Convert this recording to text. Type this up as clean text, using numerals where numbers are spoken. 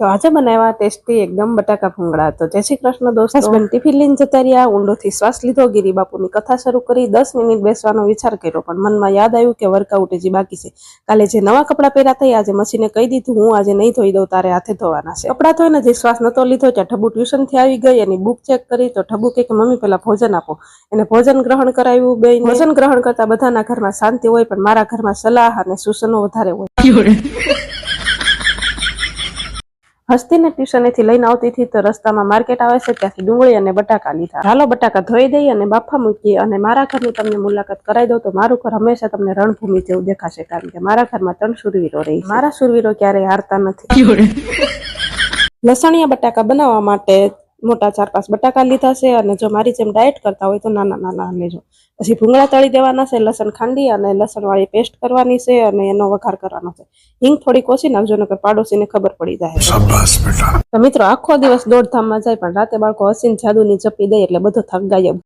તો આજે બનાવ્યા ટેસ્ટી એકદમ બટાકા ભૂંગળા। તો જય શ્રી કૃષ્ણ દોસ્તો। હસબન્ડ ટિફિન લઈને જતા રહ્યા, ઊંડોથી શ્વાસ લીધો, ગિરી બાપુની કથા શરૂ કરી, 10 મિનિટ બેસવાનો વિચાર કર્યો, પણ મનમાં યાદ આવ્યું કે વર્કઆઉટ હજી બાકી છે। કાલે જે નવા કપડાં પહેર્યા હતા આજે મશીને કહી દીધું હું આજે નહીં ધોઈ દઉં, તારે હાથે ધોવાના છે। કપડાં ધોઈને જે શ્વાસ નતો લીધો ત્યાં ઠબુ ટ્યુશનથી આવી ગઈ, એની બુક ચેક કરી તો ઠબુ કે મમ્મી પેલા ભોજન આપો। એને ભોજન ગ્રહણ કરાવ્યું। બે ભોજન ગ્રહણ કરતા બધાના ઘરમાં શાંતિ હોય, પણ મારા ઘરમાં સલાહ અને સૂચનો વધારે હોય। હસ્તીને ટ્યુશનેથી લઈને આવતી હતી તો રસ્તામાં માર્કેટ આવે છે, ત્યાંથી ડુંગળી અને બટાકા લીધા। હાલો બટાકા ધોઈ દઈ અને બાફા મૂકી અને મારા ઘરની તમને મુલાકાત કરાવી દઉં। તો મારું ઘર હંમેશા તમને રણભૂમિ જેવું દેખાશે, કારણ કે મારા ઘરમાં 3 શૂરવીરો રહી છે। મારા શૂરવીરો ક્યારેય હારતા નથી। લસણિયા બટાકા બનાવવા માટે મોટા 4-5 બટાકા લીધા છે, અને જો મારી જેમ ડાયટ કરતા હોય તો નાના નાના લેજો। પછી ભૂંગળા તળી દેવાના છે, લસણ ખાંડી અને લસણ વાળી પેસ્ટ કરવાની છે અને એનો વઘાર કરવાનો છે। હિંગ થોડી કોસી નાખજો, નકર પાડોશીને ખબર પડી જાય। શાબાશ બેટા। તો મિત્રો આખો દિવસ દોડધામમાં જાય, પણ રાતે બાળકો હસીને જાદુની ચપી દે એટલે બધો થક ગાયબ।